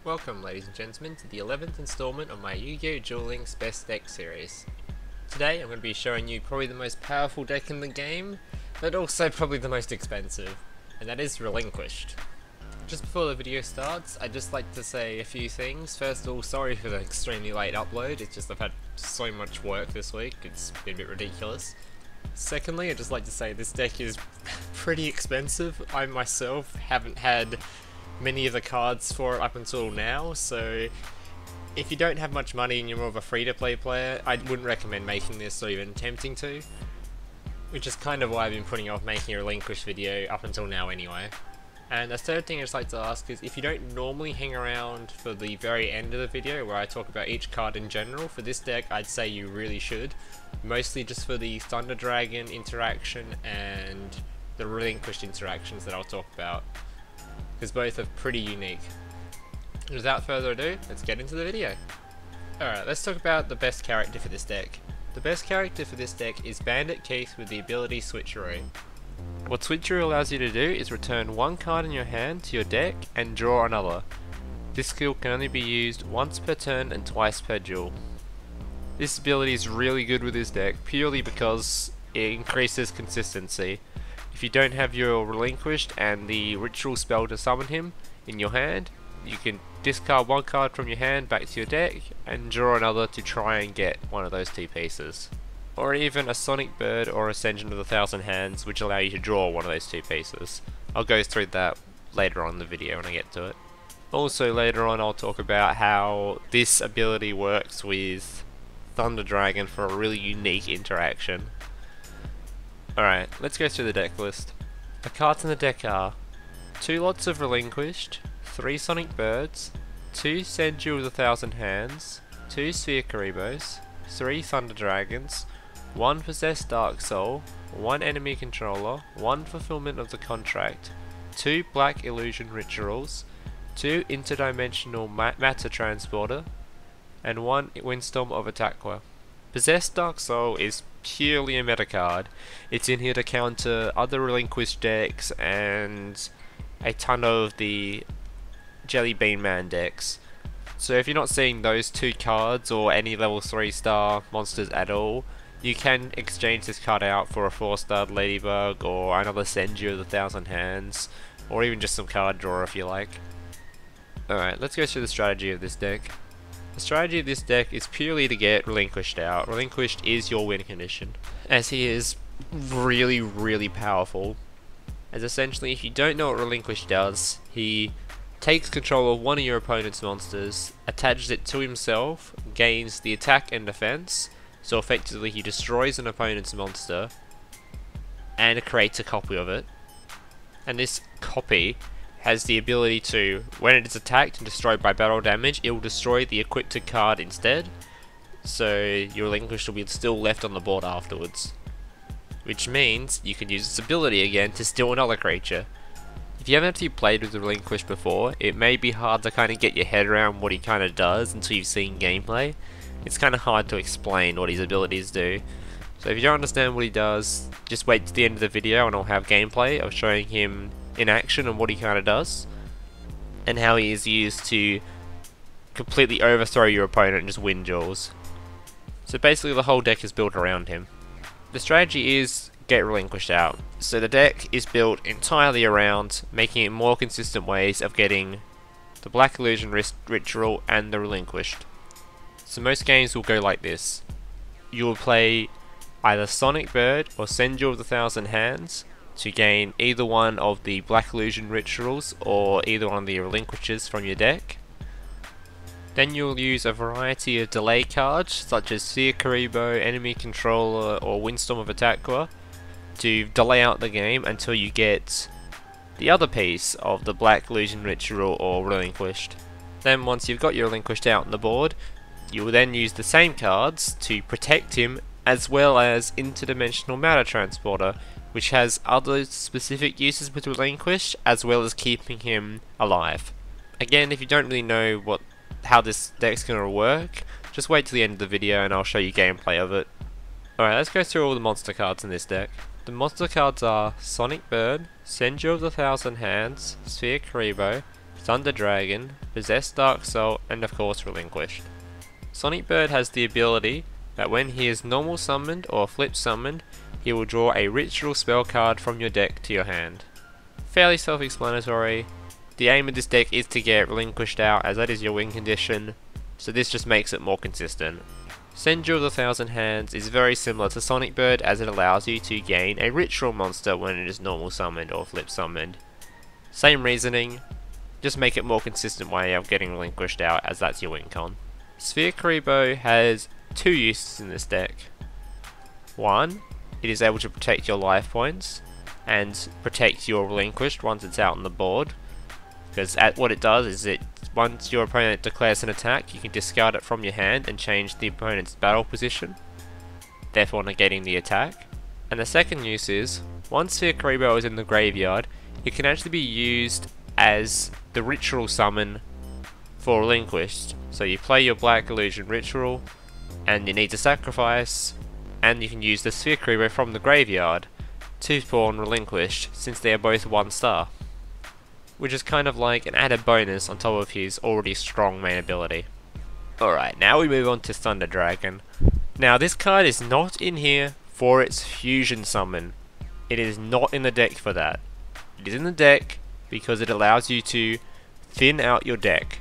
Welcome, ladies and gentlemen, to the 11th installment of my Yu-Gi-Oh! Duel Links Best Deck series. Today I'm going to be showing you probably the most powerful deck in the game, but also probably the most expensive, and that is Relinquished. Just before the video starts, I'd just like to say a few things. First of all, sorry for the extremely late upload, it's just I've had so much work this week, it's been a bit ridiculous. Secondly, I'd just like to say this deck is pretty expensive. I myself haven't had many of the cards for it up until now, so if you don't have much money and you're more of a free-to-play player, I wouldn't recommend making this or even attempting to, which is kind of why I've been putting off making a Relinquished video up until now anyway. And the third thing I'd just like to ask is, if you don't normally hang around for the very end of the video where I talk about each card in general, for this deck I'd say you really should, mostly just for the Thunder Dragon interaction and the Relinquished interactions that I'll talk about, because both are pretty unique. Without further ado, let's get into the video. Alright, let's talk about the best character for this deck. The best character for this deck is Bandit Keith with the ability Switcheroo. What Switcheroo allows you to do is return one card in your hand to your deck and draw another. This skill can only be used once per turn and twice per duel. This ability is really good with this deck purely because it increases consistency. If you don't have your Relinquished and the ritual spell to summon him in your hand, you can discard one card from your hand back to your deck and draw another to try and get one of those two pieces. Or even a Sonic Bird or a Senju of 1,000 Hands, which allow you to draw one of those two pieces. I'll go through that later on in the video when I get to it. Also later on I'll talk about how this ability works with Thunder Dragon for a really unique interaction. Alright, let's go through the deck list. The cards in the deck are 2 lots of Relinquished, 3 Sonic Birds, 2 Senju with 1,000 Hands, 2 Sphere Kuribohs, 3 Thunder Dragons, 1 Possessed Dark Soul, 1 Enemy Controller, 1 Fulfillment of the Contract, 2 Black Illusion Rituals, 2 Interdimensional Matter Transporter, and 1 Windstorm of Etaqua. Possessed Dark Soul is purely a meta card. It's in here to counter other Relinquished decks and a ton of the Jelly Bean Man decks. So if you're not seeing those two cards or any level 3 star monsters at all, you can exchange this card out for a 4-star Ladybug or another Senju of 1,000 Hands, or even just some card draw if you like. Alright, let's go through the strategy of this deck. The strategy of this deck is purely to get Relinquished out. Relinquished is your win condition, as he is really powerful. As essentially, if you don't know what Relinquished does, he takes control of one of your opponent's monsters, attaches it to himself, gains the attack and defense, so effectively he destroys an opponent's monster, and creates a copy of it. And this copy has the ability to, when it is attacked and destroyed by battle damage, it will destroy the equipped card instead, so your Relinquished will be still left on the board afterwards. Which means you can use its ability again to steal another creature. If you haven't actually played with the Relinquished before, it may be hard to kind of get your head around what he kind of does until you've seen gameplay. It's kind of hard to explain what his abilities do. So if you don't understand what he does, just wait to the end of the video and I'll have gameplay of showing him in action and what he kind of does, and how he is used to completely overthrow your opponent and just win duels. So basically the whole deck is built around him. The strategy is get Relinquished out. So the deck is built entirely around making it more consistent ways of getting the Black Illusion Ritual and the Relinquished. So most games will go like this. You will play either Sonic Bird or Senju of 1,000 Hands to gain either one of the Black Illusion Rituals or either one of the Relinquishes from your deck. Then you'll use a variety of delay cards such as Sphere Kuriboh, Enemy Controller or Windstorm of Etaqua to delay out the game until you get the other piece of the Black Illusion Ritual or Relinquished. Then once you've got your Relinquished out on the board, you will then use the same cards to protect him, as well as Interdimensional Matter Transporter, which has other specific uses with Relinquished, as well as keeping him alive. Again, if you don't really know how this deck's going to work, just wait till the end of the video and I'll show you gameplay of it. Alright, let's go through all the monster cards in this deck. The monster cards are Sonic Bird, Senju of 1,000 Hands, Sphere Kuriboh, Thunder Dragon, Possessed Dark Soul, and of course Relinquished. Sonic Bird has the ability that when he is normal summoned or flip summoned, he will draw a ritual spell card from your deck to your hand. Fairly self-explanatory. The aim of this deck is to get Relinquished out, as that is your win condition, so this just makes it more consistent. Senju of the Thousand Hands is very similar to Sonic Bird, as it allows you to gain a ritual monster when it is normal summoned or flip summoned. Same reasoning, just make it more consistent way of getting Relinquished out, as that's your win con. Sphere Kuriboh has two uses in this deck. One, it is able to protect your life points and protect your Relinquished once it's out on the board, because what it does is once your opponent declares an attack, you can discard it from your hand and change the opponent's battle position, therefore negating the attack. And the second use is, once Sphere Kuriboh is in the graveyard, it can actually be used as the ritual summon for Relinquished. So you play your Black Illusion ritual, and you need to sacrifice, and you can use the Sphere Kuriboh from the graveyard to spawn Relinquished, since they are both 1 star. Which is kind of like an added bonus on top of his already strong main ability. Alright, now we move on to Thunder Dragon. Now this card is not in here for its fusion summon. It is not in the deck for that. It is in the deck because it allows you to thin out your deck.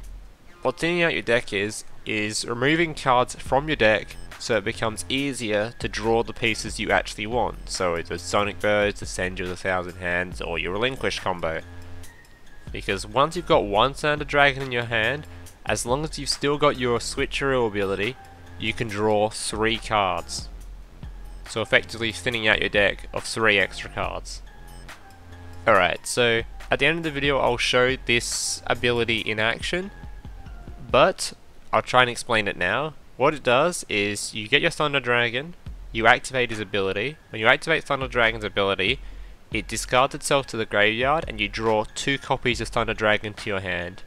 What thinning out your deck is removing cards from your deck so it becomes easier to draw the pieces you actually want. So it's the Sonic Birds, the Senju of the Thousand Hands, or your Relinquished combo. Because once you've got one Thunder Dragon in your hand, as long as you've still got your switcheroo ability, you can draw 3 cards. So effectively thinning out your deck of 3 extra cards. Alright, so at the end of the video I'll show this ability in action, but I'll try and explain it now. What it does is you get your Thunder Dragon, you activate his ability. When you activate Thunder Dragon's ability, it discards itself to the graveyard and you draw 2 copies of Thunder Dragon to your hand.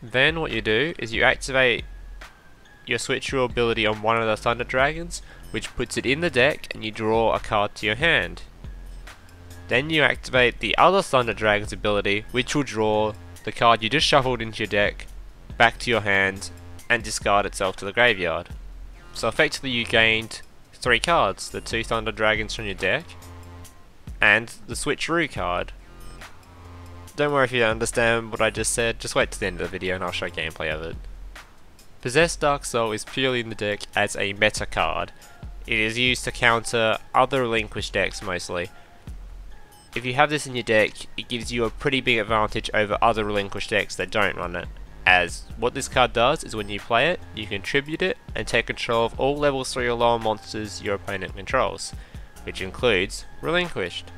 Then what you do is you activate your switcheroo ability on one of the Thunder Dragons, which puts it in the deck, and you draw a card to your hand. Then you activate the other Thunder Dragon's ability, which will draw the card you just shuffled into your deck back to your hand and discard itself to the graveyard. So effectively you gained 3 cards, the 2 Thunder Dragons from your deck, and the switcheroo card. Don't worry if you don't understand what I just said, just wait to the end of the video and I'll show gameplay of it. Possessed Dark Soul is purely in the deck as a meta card. It is used to counter other Relinquished decks mostly. If you have this in your deck, it gives you a pretty big advantage over other Relinquished decks that don't run it, as what this card does is when you play it, you can tribute it and take control of all level 3 or lower monsters your opponent controls, which includes Relinquished.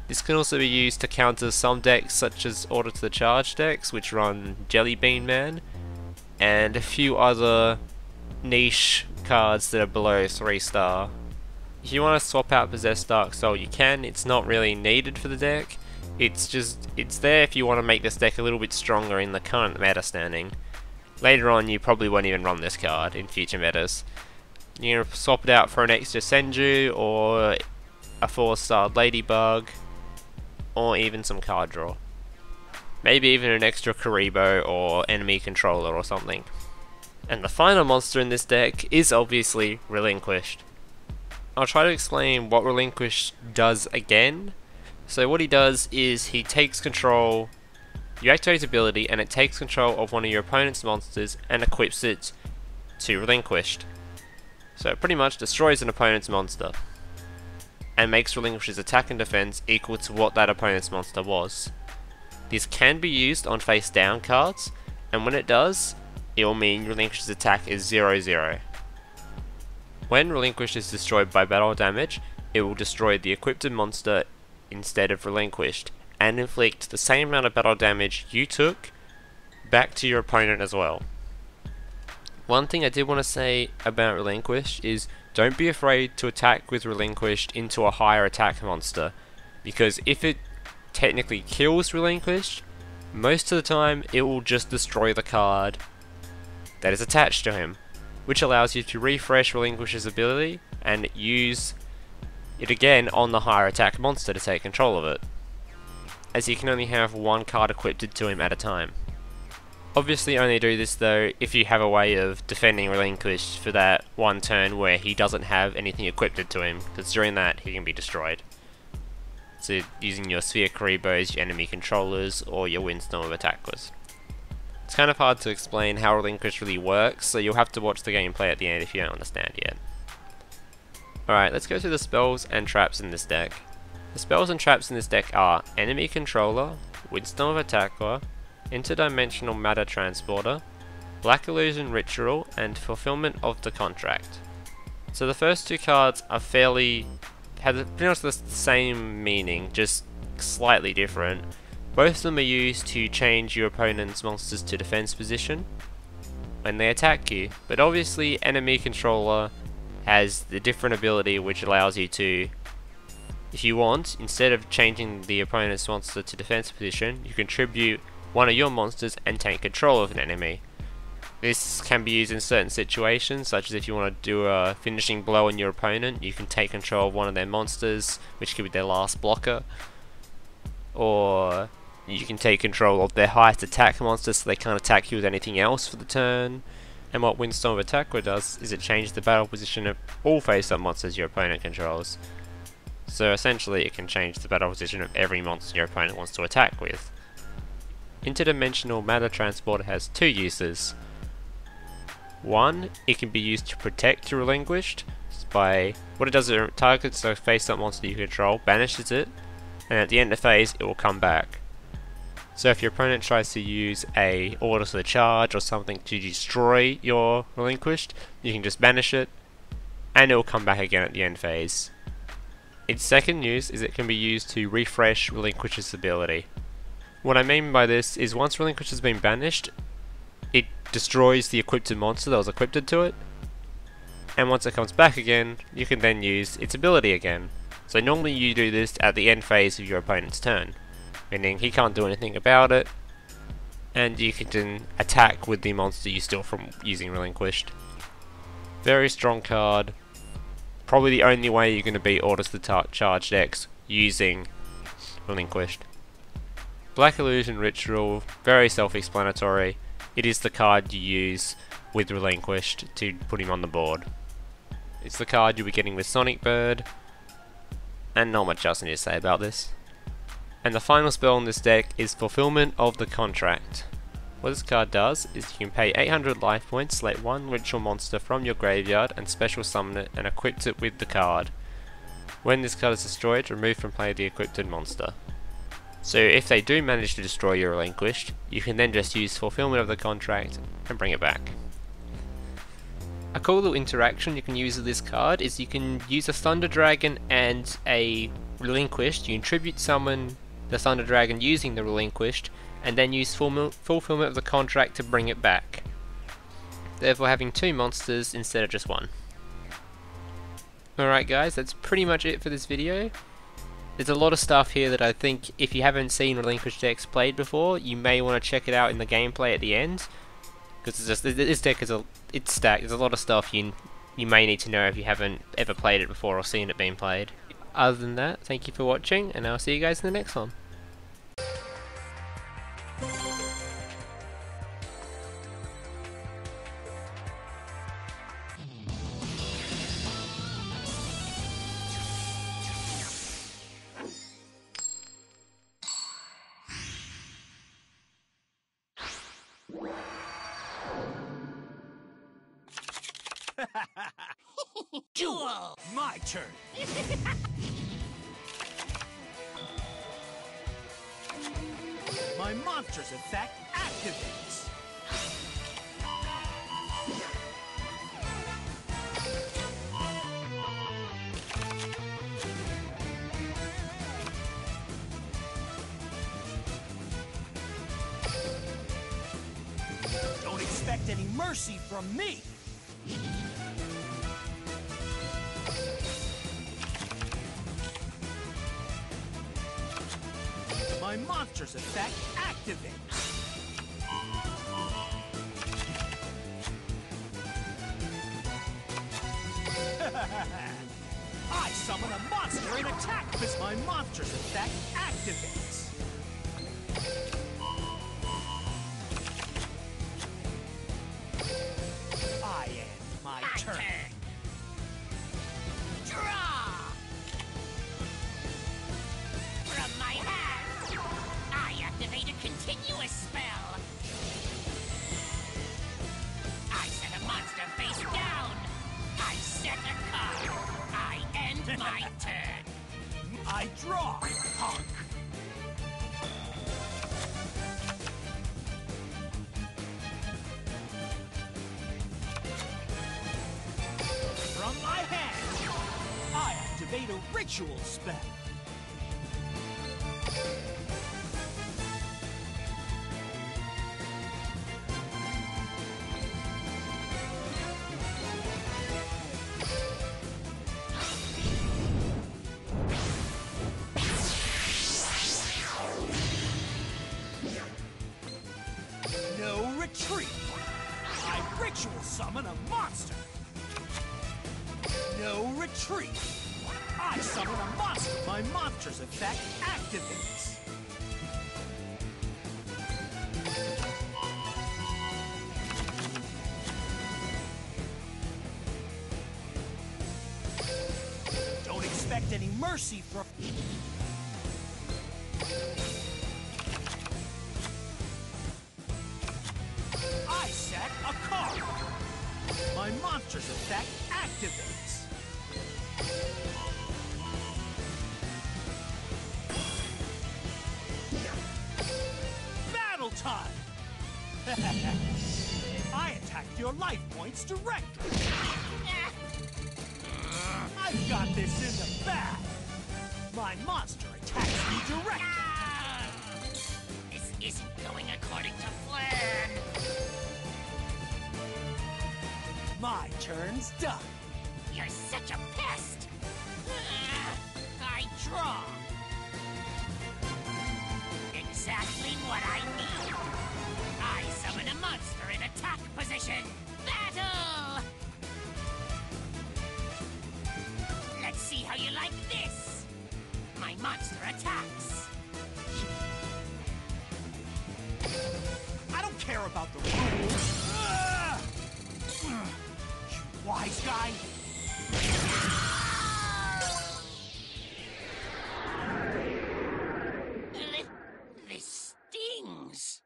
This can also be used to counter some decks such as Order to the Charge decks, which run Jelly Bean Man, and a few other niche cards that are below 3 star. If you want to swap out Possessed Dark Soul, you can. It's not really needed for the deck. It's there if you want to make this deck a little bit stronger in the current meta standing. Later on you probably won't even run this card in future metas. You can swap it out for an extra Senju, or a 4-star Ladybug, or even some card draw. Maybe even an extra Kuriboh or enemy controller or something. And the final monster in this deck is obviously Relinquished. I'll try to explain what Relinquished does again. So what he does is he takes control, you activate his ability and it takes control of one of your opponent's monsters and equips it to Relinquished. So it pretty much destroys an opponent's monster and makes Relinquished's attack and defense equal to what that opponent's monster was. This can be used on face down cards, and when it does, it will mean Relinquished's attack is 0-0. When Relinquished is destroyed by battle damage, it will destroy the equipped monster instead of Relinquished, and inflict the same amount of battle damage you took back to your opponent as well. One thing I did want to say about Relinquished is don't be afraid to attack with Relinquished into a higher attack monster, because if it technically kills Relinquished, most of the time it will just destroy the card that is attached to him, which allows you to refresh Relinquish's ability and use it again on the higher attack monster to take control of it. as he can only have one card equipped to him at a time. Obviously only do this though if you have a way of defending Relinquished for that one turn where he doesn't have anything equipped to him, because during that he can be destroyed. So using your Sphere Kuribohs, your enemy controllers, or your Windstorm of Etaqua. It's kind of hard to explain how Relinquished really works, so you'll have to watch the gameplay at the end if you don't understand yet. Alright, let's go through the spells and traps in this deck. The spells and traps in this deck are Enemy Controller, Windstorm of Etaqua, Interdimensional Matter Transporter, Black Illusion Ritual, and Fulfillment of the Contract. So the first two cards are have pretty much the same meaning, just slightly different. Both of them are used to change your opponent's monsters to defense position when they attack you, but obviously Enemy Controller has the different ability which allows you to, if you want, instead of changing the opponent's monster to defense position, you contribute one of your monsters and take control of an enemy. This can be used in certain situations, such as if you want to do a finishing blow on your opponent, you can take control of one of their monsters, which could be their last blocker, or you can take control of their highest attack monster so they can't attack you with anything else for the turn. And what Windstorm of Etaqua does is it changes the battle position of all face-up monsters your opponent controls. So essentially it can change the battle position of every monster your opponent wants to attack with. Interdimensional Matter Transporter has two uses. One, it can be used to protect your Relinquished. By what it does is it targets a face-up monster you control, banishes it, and at the end of phase it will come back. So if your opponent tries to use a Order to the Charge or something to destroy your Relinquished, you can just banish it, and it will come back again at the end phase. Its second use is it can be used to refresh Relinquished's ability. What I mean by this is once Relinquished has been banished, it destroys the equipped monster that was equipped to it, and once it comes back again, you can then use its ability again. So normally you do this at the end phase of your opponent's turn, meaning he can't do anything about it, and you can then attack with the monster you steal from using Relinquished. Very strong card, probably the only way you're going to beat Orders to the Charge decks using Relinquished. Black Illusion Ritual, very self-explanatory. It is the card you use with Relinquished to put him on the board. It's the card you'll be getting with Sonic Bird, and not much else I need to say about this. And the final spell in this deck is Fulfillment of the Contract. What this card does is you can pay 800 life points, select one ritual monster from your graveyard and special summon it and equip it with the card. When this card is destroyed, remove from play the equipped monster. So if they do manage to destroy your Relinquished, you can then just use Fulfillment of the Contract and bring it back. A cool little interaction you can use with this card is you can use a Thunder Dragon and a Relinquished. You can tribute summon the Thunder Dragon using the Relinquished, and then use Fulfillment of the Contract to bring it back, therefore having two monsters instead of just one. Alright guys, that's pretty much it for this video. There's a lot of stuff here that I think if you haven't seen Relinquished decks played before, you may want to check it out in the gameplay at the end, because this deck is it's stacked. There's a lot of stuff you may need to know if you haven't ever played it before or seen it being played. Other than that, thank you for watching, and I'll see you guys in the next one. Duel! My turn! My monster's effect activates! Don't expect any mercy from me! My monster's effect activates! I summon a monster and attack as my monster's effect activates! activate a ritual spell. No retreat! I ritual summon a monster! No retreat! I summon a monster! My monster's effect activates! Don't expect any mercy from... I set a card! My monster's effect activates! Battle time! I attacked your life points directly! I've got this in the bag! My monster attacks me directly! This isn't going according to plan! My turn's done! You're such a pest! I draw! Exactly what I need! I summon a monster in attack position! Battle! Let's see how you like this! My monster attacks! I don't care about the rules! You wise guy! This stings!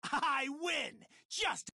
I win! Just...